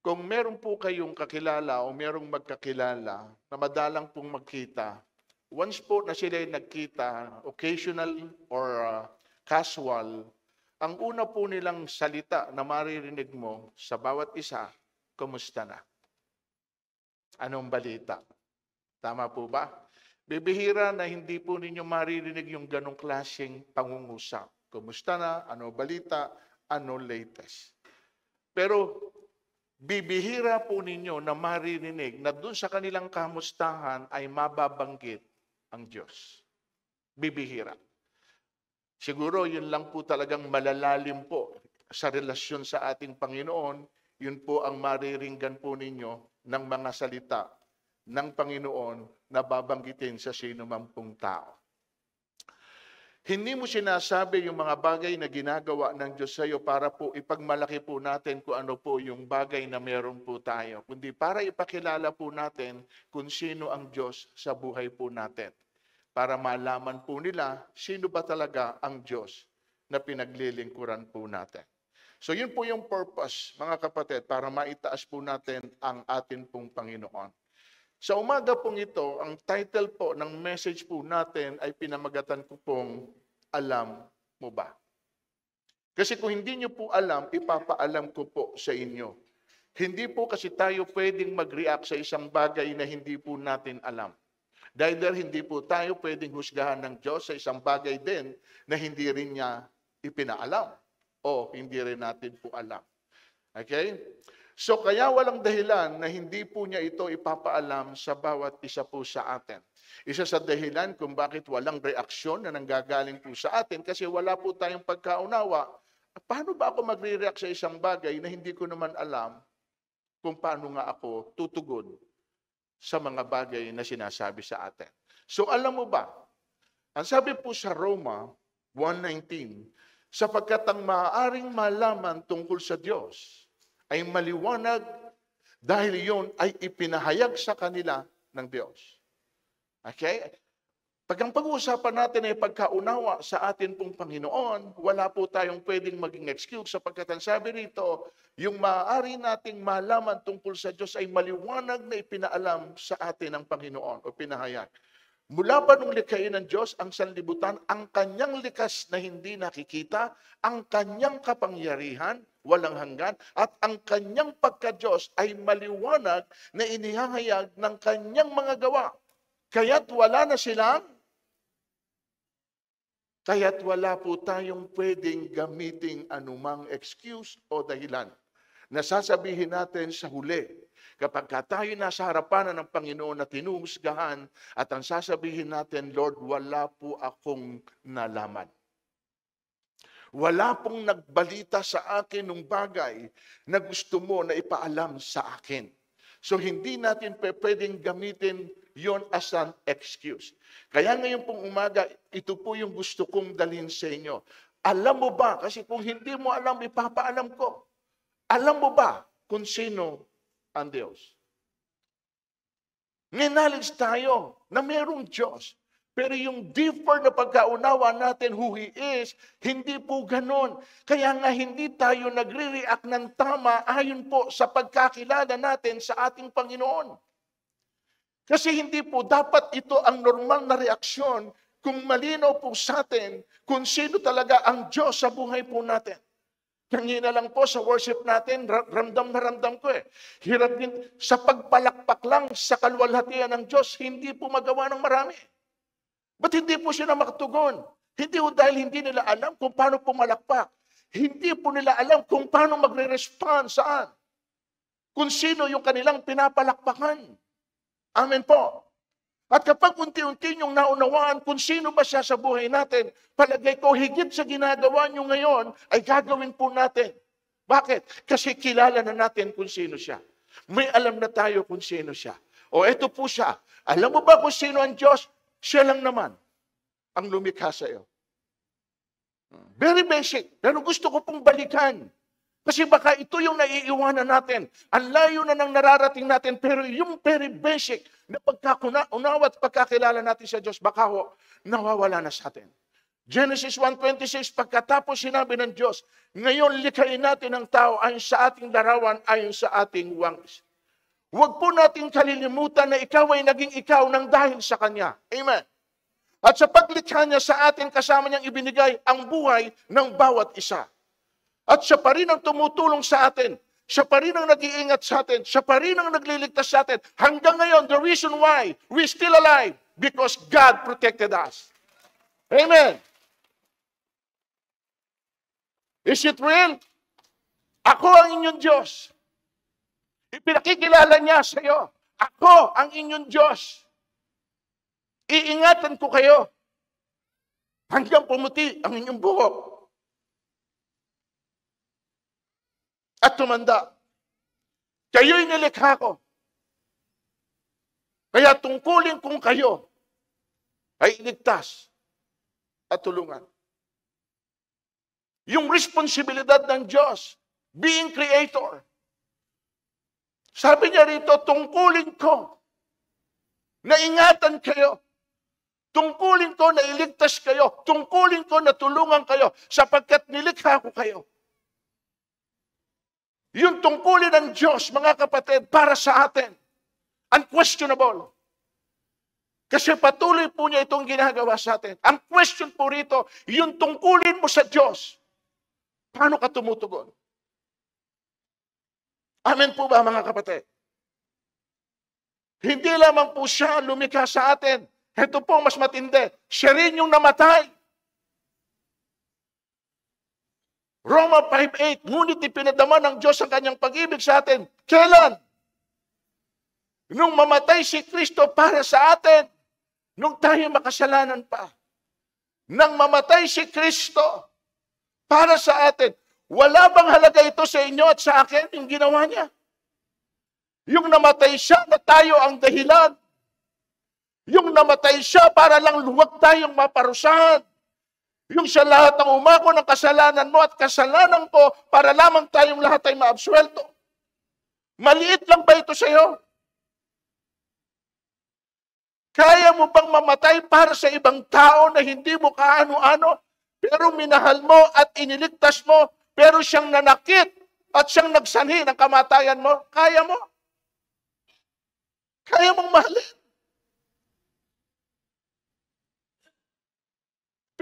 Kung meron po kayong kakilala o merong magkakilala na madalang pong magkita, once po na sila nagkita, occasional or casual, ang una po nilang salita na maririnig mo sa bawat isa, kumusta na? Anong balita? Tama po ba? Bibihira na hindi po ninyo maririnig yung ganong klaseng pangungusap. Kumusta na? Ano balita? Ano latest? Pero bibihira po ninyo na maririnig na dun sa kanilang kamustahan ay mababanggit ang Diyos. Bibihira. Siguro yun lang po talagang malalalim po sa relasyon sa ating Panginoon, yun po ang mariringgan po ninyo ng mga salita ng Panginoon na babanggitin sa sino man pong tao. Hindi mo sinasabi yung mga bagay na ginagawa ng Diyos sa iyo para po ipagmalaki po natin kung ano po yung bagay na meron po tayo, kundi para ipakilala po natin kung sino ang Diyos sa buhay po natin. Para malaman po nila sino ba talaga ang Diyos na pinaglilingkuran po natin. So yun po yung purpose, mga kapatid, para maitaas po natin ang atin pong Panginoon. Sa umaga pong ito, ang title po ng message po natin ay pinamagatan ko pong, alam mo ba? Kasi kung hindi nyo po alam, ipapaalam ko po sa inyo. Hindi po kasi tayo pwedeng mag-react sa isang bagay na hindi po natin alam. Dahil hindi po tayo pwedeng husgahan ng Diyos sa isang bagay din na hindi rin niya ipinaalam o hindi rin natin po alam. Okay? So kaya walang dahilan na hindi po niya ito ipapaalam sa bawat isa po sa atin. Isa sa dahilan kung bakit walang reaksyon na nanggagaling po sa atin kasi wala po tayong pagkaunawa. Paano ba ako magre-react sa isang bagay na hindi ko naman alam kung paano nga ako tutugon sa mga bagay na sinasabi sa atin? So alam mo ba, ang sabi po sa Roma 1:19, sapagkat ang maaaring malaman tungkol sa Diyos ay maliwanag dahil iyon ay ipinahayag sa kanila ng Diyos. Okay? Pag ang pag-uusapan natin ay pagkaunawa sa atin pong Panginoon, wala po tayong pwedeng maging excuse sapagkat ang sabi rito, yung maaari nating malaman tungkol sa Diyos ay maliwanag na ipinaalam sa atin ng Panginoon o pinahayag. Mula pa nung likhain ng Diyos ang sanlibutan, ang kanyang likas na hindi nakikita, ang kanyang kapangyarihan, walang hanggan, at ang kanyang pagka-Diyos ay maliwanag na inihahayag ng kanyang mga gawa. Kaya't wala po tayong pwedeng gamiting anumang excuse o dahilan. Nasasabihin natin sa huli, kapag tayo nasa harapan ng Panginoon na tinuhusgahan at ang sasabihin natin, Lord, wala po akong nalaman. Wala pong nagbalita sa akin ng bagay na gusto mo na ipaalam sa akin. So hindi natin pwedeng gamitin yon as an excuse. Kaya ngayon pong umaga, ito po yung gusto kong dalhin sa inyo. Alam mo ba? Kasi kung hindi mo alam, ipapaalam ko. Alam mo ba kung sino ang Diyos? May knowledge tayo na mayroong Diyos. Pero yung deeper na pagkaunawa natin who He is, hindi po ganon. Kaya nga hindi tayo nagre-react ng tama ayon po sa pagkakilala natin sa ating Panginoon. Kasi hindi po dapat ito ang normal na reaksyon kung malinaw po sa atin kung sino talaga ang Diyos sa buhay po natin. Kanina lang po sa worship natin, ramdam na ramdam ko Hirap din sa pagpalakpak lang sa kaluwalhatian ng Diyos, hindi po magawa ng marami. Ba't hindi po sila makatugon? Hindi po dahil hindi nila alam kung paano pumalakpak. Hindi po nila alam kung paano magre-respond saan. Kung sino yung kanilang pinapalakpakan. Amen po. At kapag unti-unti niyong naunawaan kung sino ba siya sa buhay natin, palagay ko higit sa ginagawa niyo ngayon ay gagawin po natin. Bakit? Kasi kilala na natin kung sino siya. May alam na tayo kung sino siya. O eto po siya. Alam mo ba kung sino ang Diyos? Siya lang naman ang lumikha sa iyo. Very basic. Pero gusto ko pong balikan. Kasi baka ito yung naiiwanan natin. Ang layo na nang nararating natin, pero yung very basic na pagkakunawa at pagkakilala natin sa Diyos, baka nawawala na sa atin. Genesis 1:26, pagkatapos sinabi ng Diyos, ngayon likhain natin ang tao ayon sa ating larawan, ayon sa ating wangis. Huwag po natin kalilimutan na ikaw ay naging ikaw nang dahil sa Kanya. Amen. At sa paglikha niya sa atin, kasama niyang ibinigay ang buhay ng bawat isa. At siya pa rin ang tumutulong sa atin. Siya pa rin ang nag-iingat sa atin. Siya pa rin ang nagliligtas sa atin. Hanggang ngayon, the reason why we're still alive, because God protected us. Amen. Is it real? Ako ang inyong Diyos. Ipinakikilala niya sa iyo. Ako ang inyong Diyos. Iingatan ko kayo hanggang pumuti ang inyong buhok. At tumanda. Kayo'y nilikha ko. Kaya tungkulin kong kayo ay iligtas at tulungan. Yung responsibilidad ng Diyos, being creator. Sabi niya rito, tungkulin ko na ingatan kayo. Tungkulin ko na iligtas kayo. Tungkulin ko na tulungan kayo sapagkat nilikha ko kayo. Yung tungkulin ng Diyos, mga kapatid, para sa atin, unquestionable. Kasi patuloy po niya itong ginagawa sa atin. Ang question po rito, yung tungkulin mo sa Diyos, paano ka tumutugon? Amen po ba, mga kapatid? Hindi lamang po siya lumikha sa atin. Ito po mas matindi. Siya rin yung namatay. Roma 5:8, ngunit ipinadama ng Diyos ang kanyang pag-ibig sa atin. Kailan? Nung mamatay si Kristo para sa atin, nung tayo makasalanan pa. Nang mamatay si Kristo para sa atin, wala bang halaga ito sa inyo at sa akin, yung ginawa niya? Yung namatay siya na tayo ang dahilan. Yung namatay siya para lang huwag tayong maparusahan. Yung sa lahat ng umako ng kasalanan mo at kasalanan ko para lamang tayong lahat ay maabsuelto. Maliit lang ba ito sa iyo? Kaya mo bang mamatay para sa ibang tao na hindi mo kaano-ano, pero minahal mo at iniligtas mo, pero siyang nanakit at siyang nagsanhi ng kamatayan mo? Kaya mo? Kaya mong mahalin?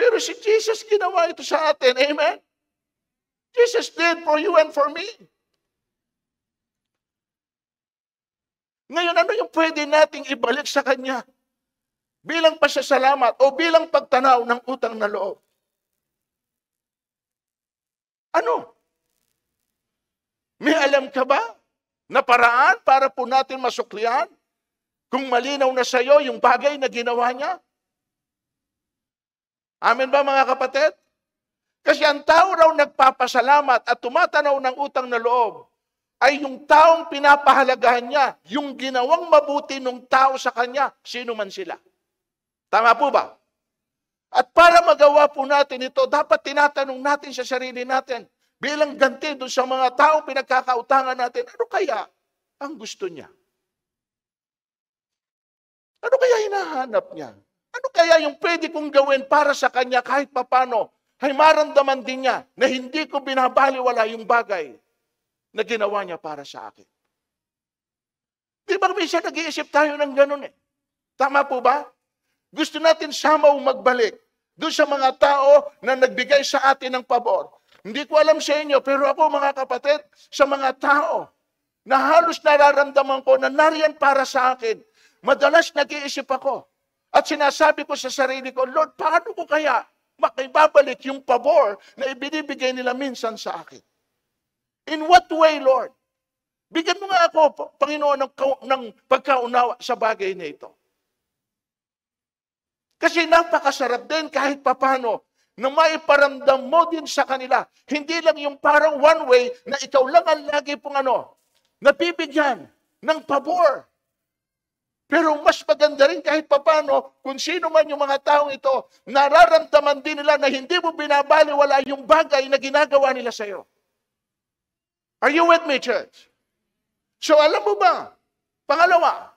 Pero si Jesus ginawa ito sa atin. Amen? Jesus did for you and for me. Ngayon, ano yung pwede nating ibalik sa Kanya? Bilang pasasalamat o bilang pagtanaw ng utang na loob? Ano? May alam ka ba na paraan para po natin masuklian kung malinaw na sa iyo yung bagay na ginawa niya? Amen ba, mga kapatid? Kasi ang tao raw nagpapasalamat at tumatanaw ng utang na loob ay yung taong pinapahalagahan niya, yung ginawang mabuti ng tao sa kanya, sino man sila. Tama po ba? At para magawa po natin ito, dapat tinatanong natin sa sarili natin, bilang ganti doon sa mga taong pinagkakautangan natin, ano kaya ang gusto niya? Ano kaya hinahanap niya? Ano kaya yung pwede kong gawin para sa kanya kahit papano ay maramdaman din niya na hindi ko binabaliwala yung bagay na ginawa niya para sa akin? Di ba minsan nag-iisip tayo ng ganun eh? Tama po ba? Gusto natin samaw magbalik doon sa mga tao na nagbigay sa atin ng pabor. Hindi ko alam sa inyo, pero ako mga kapatid, sa mga tao na halos nararamdaman ko na nariyan para sa akin, madalas nag-iisip ako at sinasabi ko sa sarili ko, Lord, paano ko kaya makibabalik yung pabor na ibinibigay nila minsan sa akin? In what way, Lord? Bigyan mo nga ako, Panginoon, ng pagkaunawa sa bagay na ito. Kasi napakasarap din kahit papano na maiparamdam mo din sa kanila. Hindi lang yung parang one way na ikaw lang ang lagi pong nabibigyan ng pabor. Pero mas maganda rin kahit papano kung sino man yung mga taong ito, nararamdaman din nila na hindi mo binabaliwala yung bagay na ginagawa nila sa iyo. Are you with me, church? So alam mo ba, pangalawa,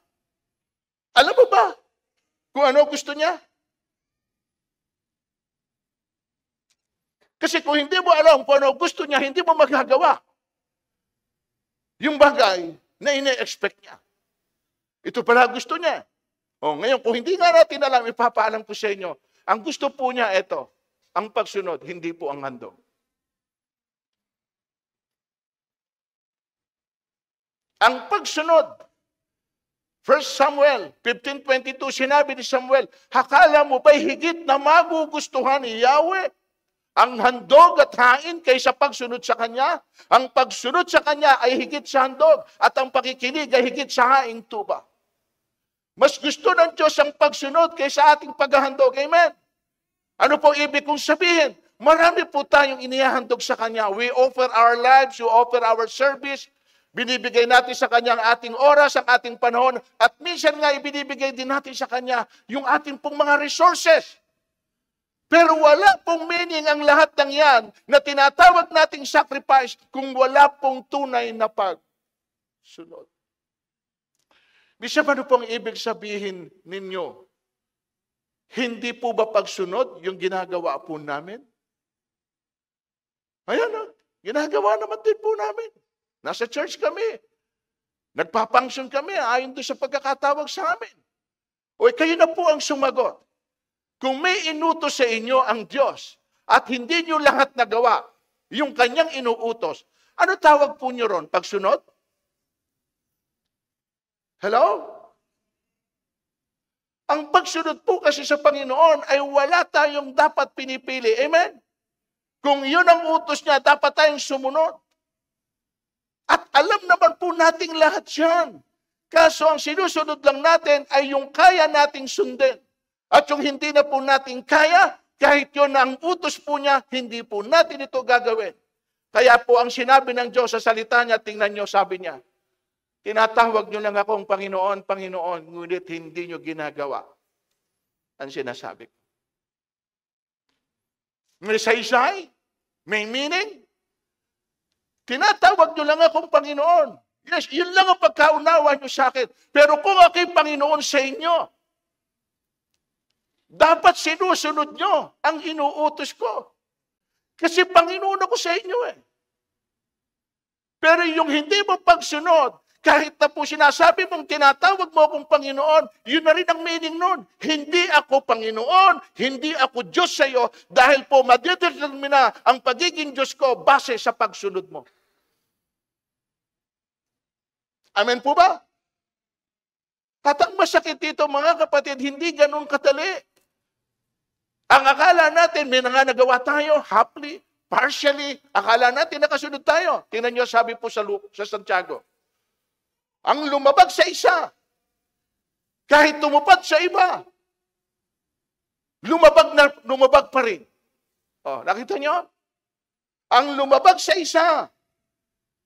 alam mo ba kung ano gusto niya? Kasi kung hindi mo alam kung ano gusto niya, hindi mo magagawa yung bagay na ine-expect niya. Ito pala gusto niya. O ngayon, kung hindi nga natin alam, ipapaalam ko sa inyo, ang gusto po niya, ito, ang pagsunod, hindi po ang handog. Ang pagsunod, 1 Samuel 15:22, sinabi ni Samuel, hakala mo ba'y higit na magugustuhan ni Yahweh ang handog at hain kaysa pagsunod sa Kanya? Ang pagsunod sa Kanya ay higit sa handog at ang pakikinig ay higit sa haing tuba. Mas gusto ng Diyos ang pagsunod kaysa ating paghahandog. Amen? Ano po ibig kong sabihin? Marami po tayong inihahandog sa Kanya. We offer our lives, we offer our service, binibigay natin sa Kanya ang ating oras, ang ating panahon, at minsan nga ibinibigay din natin sa Kanya yung ating pong mga resources. Pero wala pong meaning ang lahat ng yan na tinatawag nating sacrifice kung wala pong tunay na pagsunod. Bisa ano pong ibig sabihin ninyo? Hindi po ba pagsunod yung ginagawa po namin? Ayan na, ginagawa naman din po namin. Nasa church kami. Nagpapangsyon kami ayon doon sa pagkakatawag sa amin. O kayo na po ang sumagot. Kung may inutos sa inyo ang Diyos at hindi nyo lahat nagawa, yung kanyang inuutos, ano tawag po nyo ron? Pagsunod? Hello? Ang pagsunod po kasi sa Panginoon ay wala tayong dapat pinipili. Amen? Kung yun ang utos niya, dapat tayong sumunod. At alam naman po nating lahat yan. Kaso ang sinusunod lang natin ay yung kaya nating sundin. At yung hindi na po natin kaya, kahit yun na ang utos po niya, hindi po natin ito gagawin. Kaya po ang sinabi ng Diyos sa salita niya, tingnan niyo, sabi niya, tinatawag niyo lang akong Panginoon, Panginoon, ngunit hindi niyo ginagawa ang sinasabi ko. May saysay? May meaning? Tinatawag niyo lang akong Panginoon. Yes, yun lang ang pagkaunawa niyo sa akin. Pero kung ako'y Panginoon sa inyo, dapat sinusunod nyo ang inuutos ko. Kasi Panginoon ako sa inyo eh. Pero yung hindi mo pagsunod, kahit na po sinasabi mong tinatawag mo akong Panginoon, yun na rin ang meaning nun. Hindi ako Panginoon, hindi ako Diyos sa iyo, dahil po madidetermina ang pagiging Diyos ko base sa pagsunod mo. Amen po ba? At ang masakit dito mga kapatid, hindi ganun kadali. Ang akala natin, may nga nagawa tayo, halfly, partially, akala natin nakasunod tayo. Tingnan nyo, sabi po sa Santiago. Ang lumabag sa isa, kahit tumupad sa iba, lumabag pa rin. Oh, nakita nyo? Ang lumabag sa isa,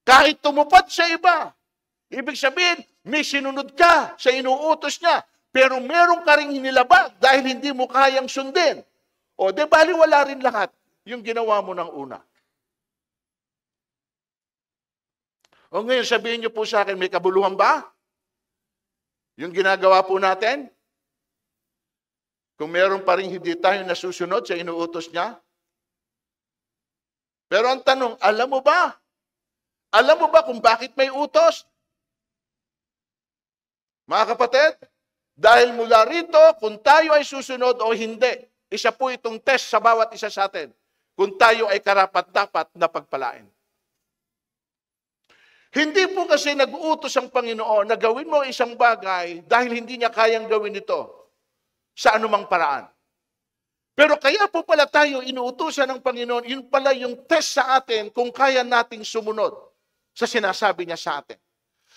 kahit tumupad sa iba, ibig sabihin, may sinunod ka sa inuutos niya, pero meron ka rin hinilabag dahil hindi mo kayang sundin. O, di bali wala rin lahat yung ginawa mo ng una. O ngayon, sabihin niyo po sa akin, may kabuluhan ba? Yung ginagawa po natin? Kung meron pa rin hindi tayo nasusunod sa inuutos niya? Pero ang tanong, alam mo ba? Alam mo ba kung bakit may utos? Mga kapatid, dahil mula rito, kung tayo ay susunod o hindi, isa po itong test sa bawat isa sa atin. Kung tayo ay karapat-dapat na pagpalain. Hindi po kasi nag-uutos ang Panginoon na gawin mo isang bagay dahil hindi niya kayang gawin ito sa anumang paraan. Pero kaya po pala tayo inuutusan ng Panginoon, yun pala yung test sa atin kung kaya nating sumunod sa sinasabi niya sa atin.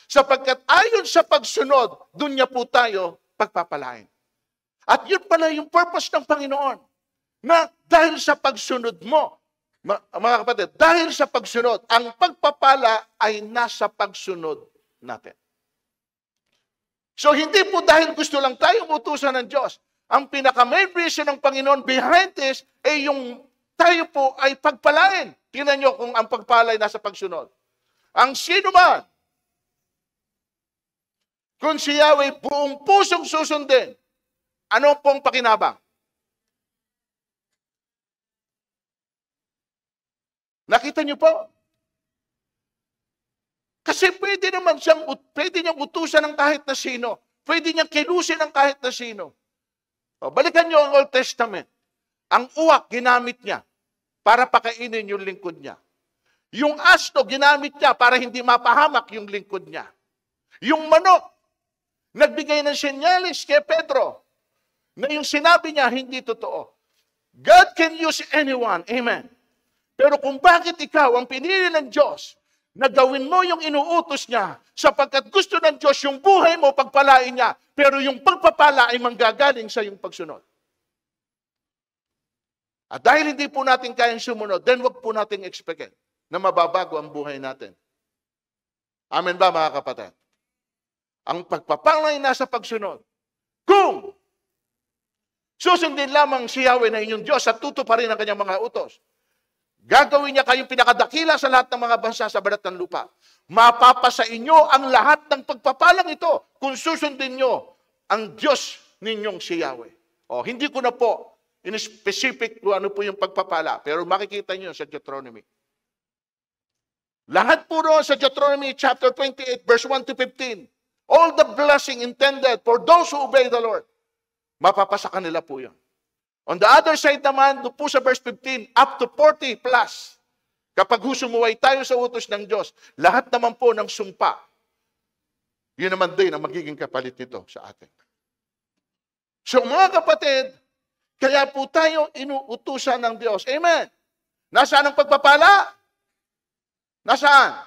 Sapagkat ayon sa pagsunod, dun niya po tayo pagpapalain. At yun pala yung purpose ng Panginoon. Na dahil sa pagsunod mo, mga kapatid, dahil sa pagsunod, ang pagpapala ay nasa pagsunod natin. So hindi po dahil gusto lang tayong utusan ng Diyos. Ang pinaka-main reason ng Panginoon behind this ay yung tayo po ay pagpalain. Tingnan nyo kung ang pagpala ay nasa pagsunod. Ang sino man, kung si Yahweh buong pusong susundin, ano pong pakinabang? Nakita niyo po? Kasi pwede niyang utusan ng kahit na sino. Pwede niyang kilusin ng kahit na sino. O, balikan niyo ang Old Testament. Ang uwak, ginamit niya para pakainin yung lingkod niya. Yung asno, ginamit niya para hindi mapahamak yung lingkod niya. Yung manok, nagbigay ng senyalis kay Pedro na yung sinabi niya hindi totoo. God can use anyone. Amen. Pero kung bakit ikaw ang pinili ng Diyos na gawin mo yung inuutos niya sapagkat gusto ng Diyos yung buhay mo pagpalain niya, pero yung pagpapala ay manggagaling sa yung pagsunod. At dahil hindi po natin kayang sumunod, then wag po nating expectin na mababago ang buhay natin. Amen ba mga kapatid? Ang pagpapala ay nasa pagsunod. Kung susundin lamang si Yahweh na inyong Diyos at tutuparin ang kanyang mga utos, gagawin niya kayong pinakadakila sa lahat ng mga bansa sa balat ng lupa. Mapapasa inyo ang lahat ng pagpapalang ito kung susundin nyo ang Diyos ninyong si Yahweh. O, hindi ko na po in-specific kung ano po yung pagpapala, pero makikita nyo sa Deuteronomy. Lahat po roon sa Deuteronomy chapter 28, verse 1 to 15. All the blessing intended for those who obey the Lord. Mapapasa kanila po yun. On the other side naman, doon po sa verse 15, up to 40 plus. Kapag sumuway tayo sa utos ng Diyos, lahat naman po ng sumpa, yun naman din ang magiging kapalit nito sa atin. So mga kapatid, kaya po tayo inuutusan ng Diyos. Amen. Nasaan ang pagpapala? Nasaan?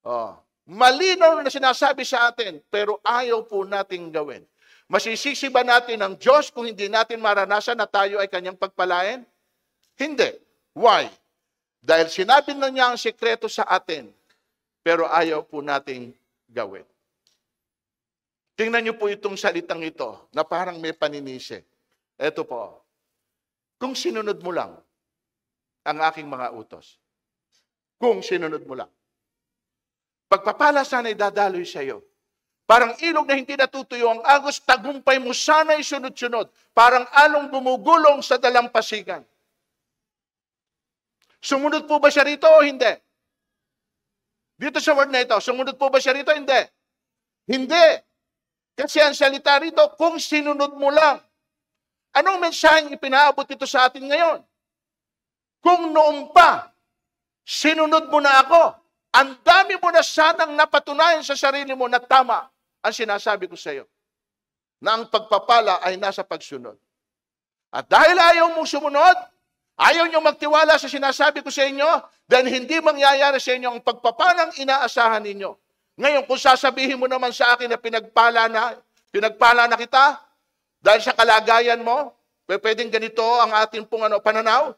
Oh, malinaw na sinasabi sa atin, pero ayaw po nating gawin. Masisisi ba natin ang Diyos kung hindi natin maranasan na tayo ay kanyang pagpalain? Hindi. Why? Dahil sinabi na niya ang sekreto sa atin, pero ayaw po nating gawin. Tingnan niyo po itong salitang ito na parang may paninisi. Ito po. Kung sinunod mo lang ang aking mga utos, kung sinunod mo lang, pagpapala sana'y dadaloy sa iyo. Parang ilog na hindi natutuyo ang agos, tagumpay mo sana'y sunod-sunod. Parang along gumugulong sa dalampasigan. Sumunod po ba siya rito o hindi? Dito sa word na ito, sumunod po ba siya rito? Hindi. Hindi. Kasi ang salita rito, kung sinunod mo lang. Anong mensaheng ipinaabot ito sa atin ngayon? Kung noon pa, sinunod mo na ako, ang dami mo na sanang napatunayan sa sarili mo na tama ang sinasabi ko sa iyo. Na ang pagpapala ay nasa pagsunod. At dahil ayaw mong sumunod, ayaw nyo magtiwala sa sinasabi ko sa inyo, then hindi mangyayari sa inyo ang pagpapalang inaasahan ninyo. Ngayon, kung sasabihin mo naman sa akin na pinagpala na kita, dahil sa kalagayan mo, pwedeng ganito ang ating pong pananaw,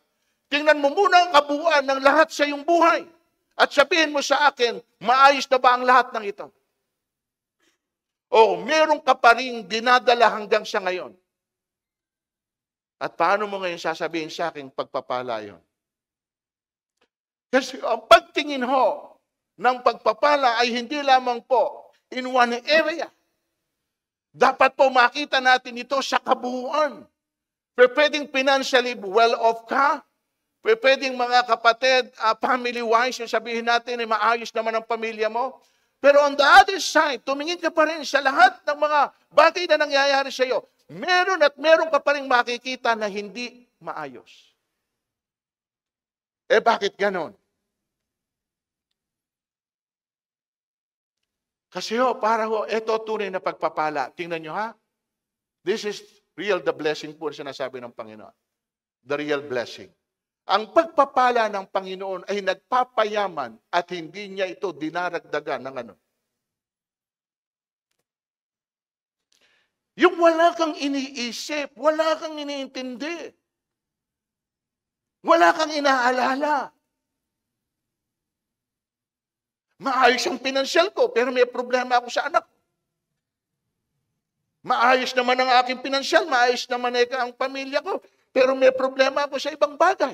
tingnan mo muna ang kabuuan ng lahat sa iyong buhay. At sabihin mo sa akin, maayos na ba ang lahat ng ito? O meron ka pa rin dinadala hanggang sa ngayon. At paano mo ngayon sasabihin sa akin pagpapala yun? Kasi ang pagtingin ho ng pagpapala ay hindi lamang po in one area. Dapat po makita natin ito sa kabuuan. Pwedeng financially well-off ka, pwedeng mga kapatid, family-wise, yung sabihin natin ay maayos naman ang pamilya mo. Pero on the other side, tumingin ka pa rin sa lahat ng mga bagay na nangyayari sa iyo. Meron at meron ka pa rin makikita na hindi maayos. Bakit ganon? Kasi para ito tunay na pagpapala. Tingnan nyo ha. This is real the blessing po na sinasabi ng Panginoon. The real blessing. Ang pagpapala ng Panginoon ay nagpapayaman at hindi niya ito dinaragdagan ng ano. Yung wala kang iniisip, wala kang iniintindi, wala kang inaalala. Maayos ang pinansyal ko, pero may problema ako sa anak ko. Maayos naman ang aking pinansyal, maayos naman ang pamilya ko, pero may problema ako sa ibang bagay.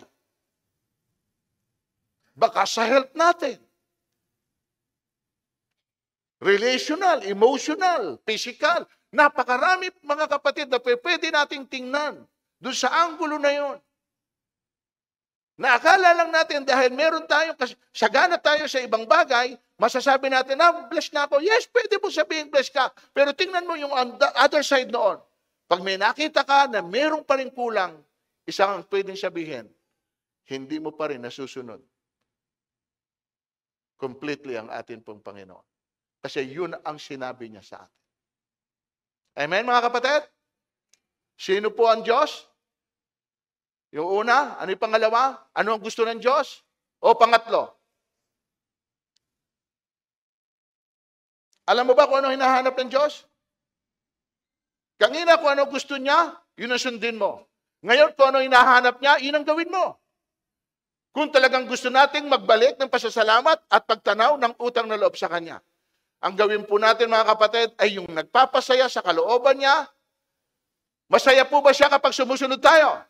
Baka sa health natin. Relational, emotional, physical. Napakarami mga kapatid na pwede nating tingnan doon sa anggulo na yon. Na akala lang natin dahil meron tayong, sagana tayo sa ibang bagay, masasabi natin, blessed na ako. Yes, pwede mo sabihin blessed ka. Pero tingnan mo yung other side noon. Pag may nakita ka na meron pa rin kulang, isang pwedeng sabihin, hindi mo pa rin nasusunod completely ang atin pong Panginoon. Kasi yun ang sinabi niya sa atin. Amen, mga kapatid? Sino po ang Diyos? Yung una, ano yung pangalawa? Ano ang gusto ng Diyos? O pangatlo? Alam mo ba kung ano hinahanap ng Diyos? Kanina kung ano gusto niya, yun ang sundin mo. Ngayon kung ano hinahanap niya, yun ang gawin mo. Kung talagang gusto nating magbalik ng pasasalamat at pagtanaw ng utang na loob sa Kanya. Ang gawin po natin mga kapatid ay yung nagpapasaya sa kalooban niya. Masaya po ba siya kapag sumusunod tayo?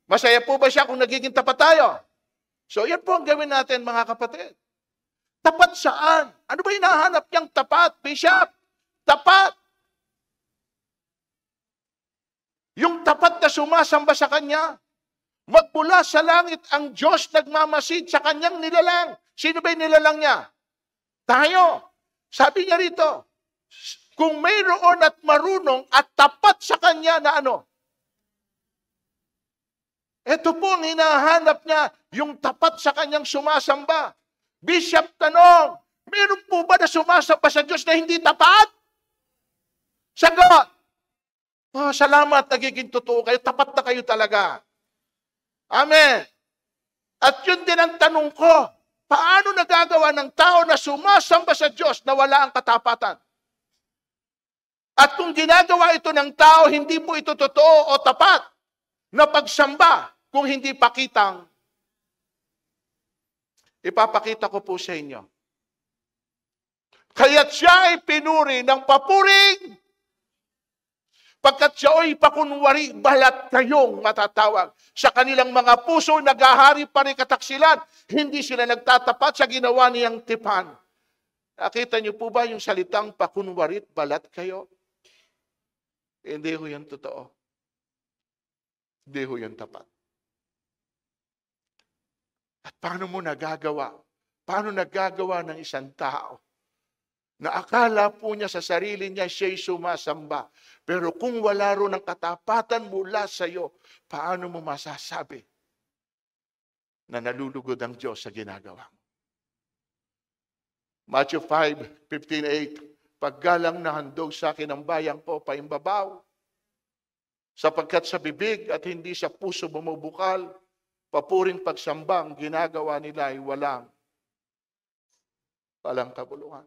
Masaya po ba siya kung nagiging tapat tayo? So yan po ang gawin natin mga kapatid. Tapat saan? Ano ba hinahanap niyang tapat, Bishop? Tapat. Yung tapat na sumasamba sa Kanya. Magmula sa langit ang Diyos nagmamasid sa Kanyang nilalang. Sino ba yung nilalang niya? Tayo. Sabi niya rito, kung mayroon at marunong at tapat sa Kanya na ano? Ito po ang hinahanap niya, yung tapat sa Kanyang sumasamba. Bishop, tanong, meron po ba na sumasamba sa Diyos na hindi tapat? Sagot! Oh, salamat, nagiging totoo kayo. Tapat na kayo talaga. Amen. At yun din ang tanong ko, paano nagagawa ng tao na sumasamba sa Diyos na wala ang katapatan? At kung ginagawa ito ng tao, hindi po ito totoo o tapat na pagsamba kung hindi pakitang. Ipapakita ko po sa inyo. Kaya't siya ay pinuri ng papuring. Pagkat siya ay pakunwari, balat kayong matatawag. Sa kanilang mga puso, naghahari pa rin kataksilan. Hindi sila nagtatapat sa ginawa niyang tipan. Nakita niyo po ba yung salitang pakunwarit, balat kayo? Hindi ho yan totoo. Hindi ho yan tapat. At paano mo nagagawa? Paano nagagawa ng isang tao na akala po niya sa sarili niya siya'y sumasamba. Pero kung wala ro ng katapatan mula sa iyo, paano mo masasabi na nalulugod ang Diyos sa ginagawa mo? Matthew 5:15-8, paggalang na handog sa akin ang bayang ko, paimbabaw. Sapagkat sa bibig at hindi sa puso bumubukal, papuring pagsambang ginagawa nila ay walang kabuluhan.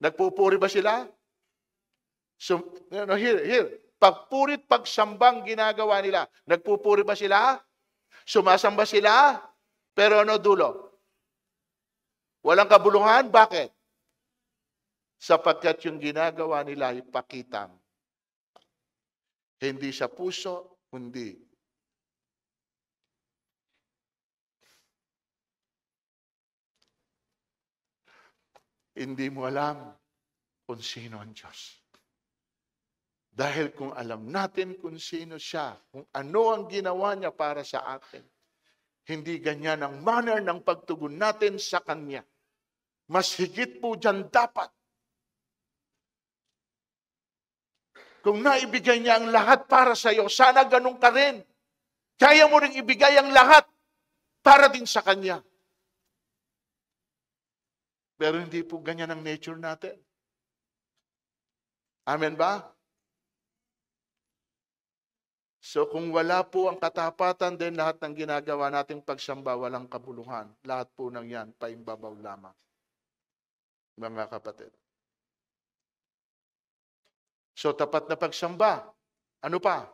Nagpupuri ba sila? Here. Pagpurit, pagsambang ginagawa nila. Nagpupuri ba sila? Sumasamba sila? Pero ano dulo? Walang kabuluhan? Bakit? Sapagkat yung ginagawa nila ay pakitang. Hindi sa puso, kundi hindi mo alam kung sino ang Diyos. Dahil kung alam natin kung sino siya, kung ano ang ginawa niya para sa atin, hindi ganyan ang manner ng pagtugon natin sa Kanya. Mas higit po dyan dapat. Kung naibigay niya ang lahat para sa iyo, sana ganun ka rin. Kaya mo rin ibigay ang lahat para din sa Kanya. Pero hindi po ganyan ang nature natin. Amen ba? So kung wala po ang katapatan din, lahat ng ginagawa nating pagsamba, walang kabuluhan. Lahat po ng yan, paimbabaw lamang. Mga kapatid. So tapat na pagsamba. Ano pa?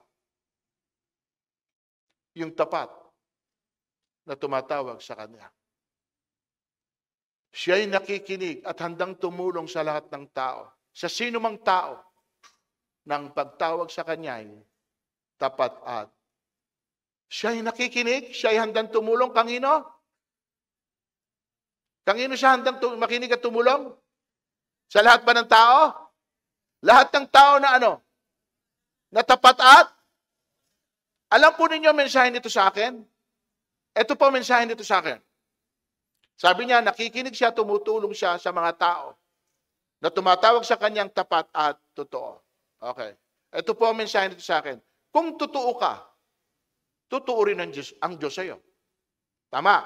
Yung tapat na tumatawag sa Kanya. Siya'y nakikinig at handang tumulong sa lahat ng tao. Sa sino mang tao nang pagtawag sa Kanya ay tapat at siya'y nakikinig, siya'y handang tumulong. Kanino? Kanino siya handang makinig at tumulong? Sa lahat ba ng tao? Lahat ng tao na ano? Na tapat at? Alam po ninyo ang mensahe nito sa akin? Ito po ang mensahe nito sa akin. Sabi niya, nakikinig siya, tumutulong siya sa mga tao na tumatawag sa kanyang tapat at totoo. Okay. Ito po ang mensahe nito sa akin. Kung totoo ka, totoo rin ang Diyos sa iyo. Tama.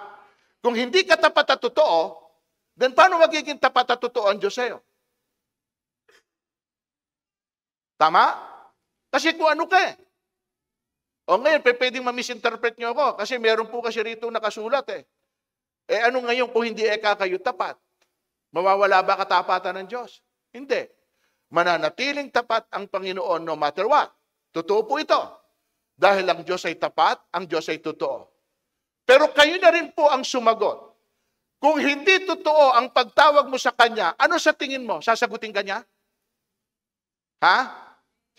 Kung hindi ka tapat at totoo, then paano magiging tapat at totoo ang Diyos sa iyo? Tama? Kasi kung ano ka eh. O ngayon, pwedeng ma-misinterpret nyo ako kasi meron po kasi rito nakasulat eh. Eh ano ngayon kung hindi kayo tapat? Mawawala ba katapatan ng Diyos? Hindi. Mananatiling tapat ang Panginoon no matter what. Totoo po ito. Dahil ang Diyos ay tapat, ang Diyos ay totoo. Pero kayo na rin po ang sumagot. Kung hindi totoo ang pagtawag mo sa Kanya, ano sa tingin mo? Sasagutin ka niya? Ha?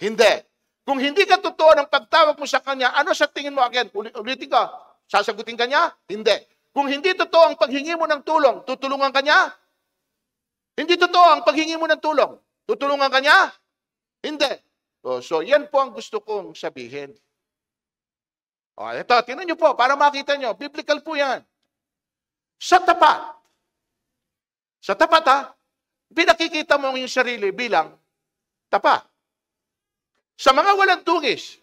Hindi. Kung hindi ka totoo ng pagtawag mo sa Kanya, ano sa tingin mo? Again, ulitin ka. Sasagutin ka niya? Hindi. Kung hindi totoo ang paghingi mo ng tulong, tutulungan ka niya? Hindi totoo ang paghingi mo ng tulong. Tutulungan ka niya? Hindi. So, yan po ang gusto kong sabihin. Ito, tingnan niyo po, para makita niyo. Biblical po yan. Sa tapat. Sa tapat ha, pinakikita mo yung sarili bilang tapat. Sa mga walang dungis,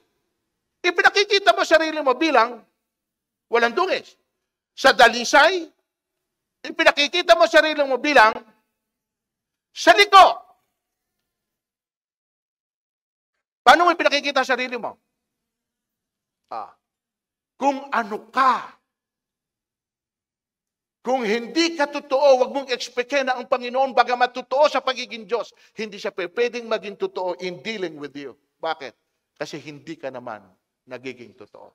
ipinakikita mo sarili mo bilang walang dungis. Sa dalisay, ipinakikita mo sarili mo bilang saliko. Paano mo ipinakikita sarili mo? Kung ano ka. Kung hindi ka totoo, wag mong expectin na ang Panginoon, bagamat totoo sa pagiging Diyos, hindi siya pwedeng maging totoo in dealing with you. Bakit? Kasi hindi ka naman nagiging totoo.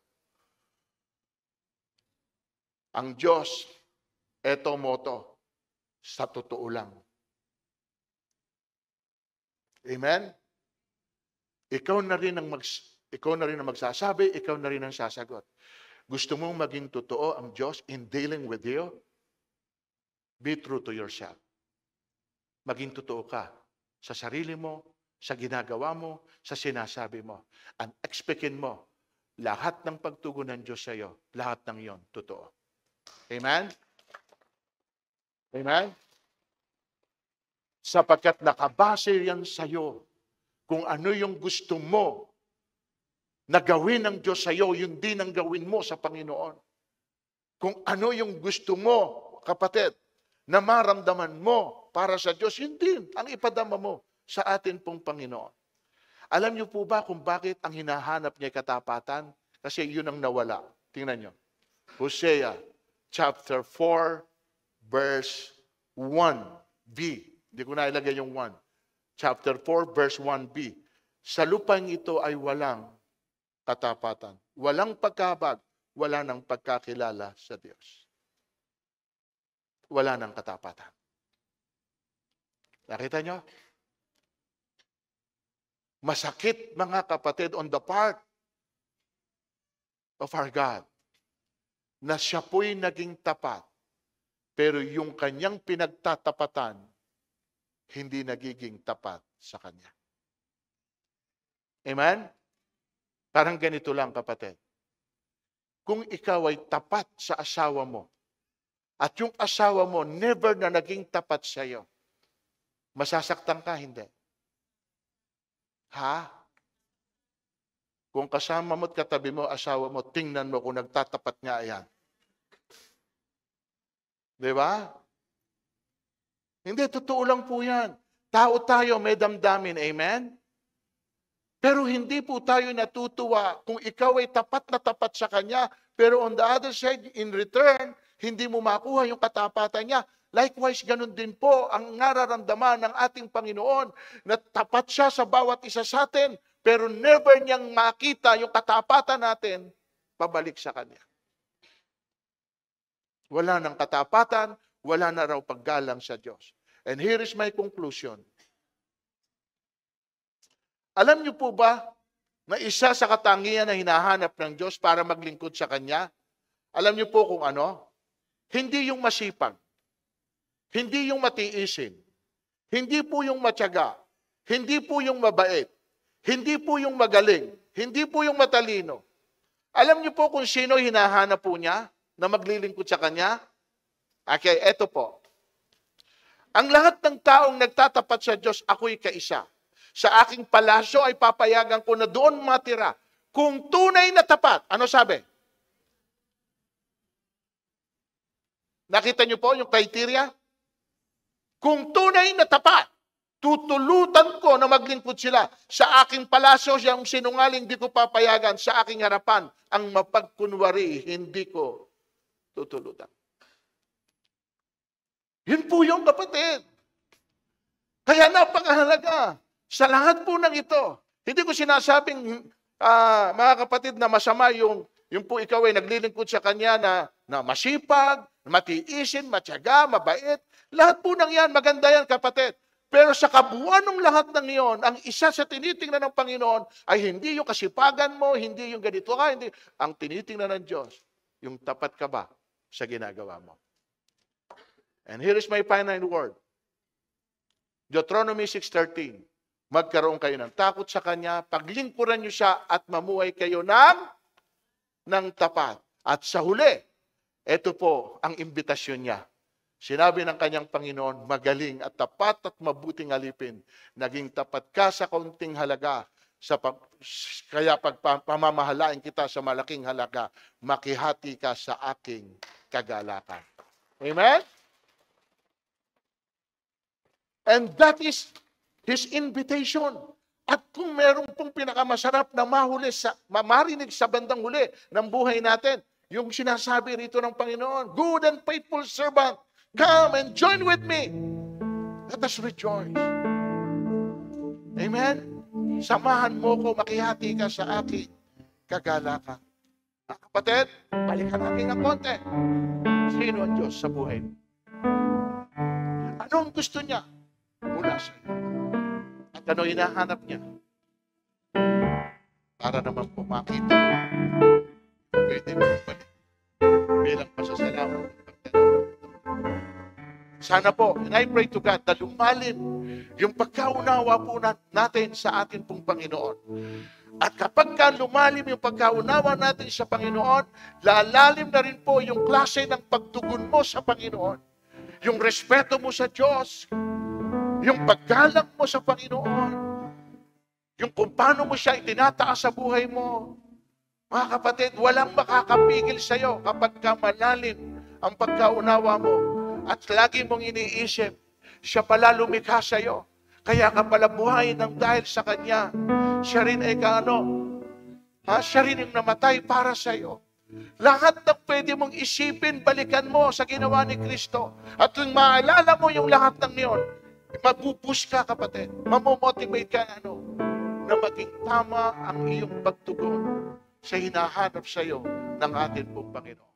Ang Diyos, eto moto, sa totoo lang. Amen? Ikaw na rin ang magsasabi, ikaw na rin ang sasagot. Gusto mong maging totoo ang Diyos in dealing with you? Be true to yourself. Maging totoo ka sa sarili mo, sa ginagawa mo, sa sinasabi mo. And expectin mo, lahat ng pagtugon ng Diyos sa iyo, lahat ng iyon, totoo. Amen? Amen? Sapagkat nakabase yan sa iyo kung ano yung gusto mo na gawin ng Diyos sa iyo, yun din ang gawin mo sa Panginoon. Kung ano yung gusto mo, kapatid, na maramdaman mo para sa Diyos, yun din ang ipadama mo sa atin pong Panginoon. Alam niyo po ba kung bakit ang hinahanap niya katapatan? Kasi yun ang nawala. Tingnan niyo. Hosea chapter 4 verse 1b. Hindi ko na ilagay yung 1. Chapter 4 verse 1b. Sa lupang ito ay walang katapatan. Walang pagkabag, wala nang pagkakilala sa Diyos. Wala nang katapatan. Nakita nyo? Masakit, mga kapatid, on the part of our God, na siya po'y naging tapat, pero yung kanyang pinagtatapatan, hindi nagiging tapat sa kanya. Amen? Parang ganito lang, kapatid. Kung ikaw ay tapat sa asawa mo, at yung asawa mo never na naging tapat sa iyo, masasaktan ka, hindi? Ha? Kung kasama mo at katabi mo, asawa mo, tingnan mo kung nagtatapat nga yan. Di ba? Hindi, totoo lang po yan. Tao tayo, may damdamin. Amen? Pero hindi po tayo natutuwa kung ikaw ay tapat na tapat sa Kanya, pero on the other side, in return, hindi mo makuha yung katapatan niya. Likewise, ganun din po ang nararamdaman ng ating Panginoon na tapat siya sa bawat isa sa atin, pero never niyang makita yung katapatan natin pabalik sa Kanya. Wala nang katapatan, wala na raw paggalang sa Diyos. And here is my conclusion. Alam niyo po ba na isa sa katangian na hinahanap ng Diyos para maglingkod sa Kanya? Alam niyo po kung ano? Hindi yung masipag. Hindi yung matiisin. Hindi po yung matyaga. Hindi po yung mabait. Hindi po yung magaling. Hindi po yung matalino. Alam niyo po kung sino hinahanap po niya? na maglilingkod sa Kanya? Okay, eto po. Ang lahat ng taong nagtatapat sa Diyos, ako'y kaisa. Sa aking palasyo ay papayagan ko na doon matira. Kung tunay na tapat, ano sabi? Nakita niyo po yung criteria? Kung tunay na tapat, tutulutan ko na maglingkod sila. Sa aking palasyo, siyang sinungaling, di ko papayagan. Sa aking harapan, ang mapagkunwari, hindi ko tutulutan. Yun po yung kapatid. Kaya napakahalaga. Sa lahat po ng ito, hindi ko sinasabing, mga kapatid, na masama yung po ikaw ay naglilingkod sa Kanya na masipag, matiisin, matyaga, mabait. Lahat po ng yan, maganda yan kapatid. Pero sa kabuuan ng lahat ng iyon, ang isa sa tinitingnan ng Panginoon ay hindi yung kasipagan mo, hindi yung ganito ka, hindi. Ang tinitingnan ng Diyos, yung tapat ka ba sa ginagawa mo. And here is my final word. Deuteronomy 6:13. Magkaroon kayo ng takot sa Kanya, paglingkuran niyo siya at mamuhay kayo ng tapat. At sa huli, ito po ang imbitasyon niya. Sinabi ng kanyang Panginoon, magaling at tapat at mabuting alipin. Naging tapat ka sa kaunting halaga. Kaya pagpamamahalain kita sa malaking halaga, makihati ka sa aking kagalakan. Amen? And that is His invitation. At kung meron pong pinakamasarap na marinig sa bandang huli ng buhay natin, yung sinasabi rito ng Panginoon, good and faithful servant, come and join with me. Let us rejoice. Amen? Samahan mo ko, makihati ka sa aking kagalakan. Mga kapatid, balikan natin ng konti. Sino ang Diyos sa buhay? Ano ang gusto niya mula sa iyo? At ano hinahanap niya? Para naman po makita mo, pwede mo balik bilang pasasalamat. Sana po, and I pray to God, na lumalim yung pagkaunawa po natin sa atin pong Panginoon. At kapag lumalim yung pagkaunawa natin sa Panginoon, lalalim na rin po yung klase ng pagtugon mo sa Panginoon. Yung respeto mo sa Diyos, yung paggalang mo sa Panginoon, yung kung paano mo siya itinataas sa buhay mo. Mga kapatid, walang makakapigil sa iyo kapag malalim ang pagkaunawa mo at lagi mong iniisip, siya pala lumikha sa iyo. Kaya ka pala buhayin ng dahil sa Kanya. Siya rin ay siya rin yung namatay para sa iyo. Lahat ng pwede mong isipin, balikan mo sa ginawa ni Kristo. At kung maalala mo yung lahat ng yun, mapupush ka kapatid, mamomotivate ka na maging tama ang iyong pagtugon sa hinahanap sa iyo ng ating pong Panginoon.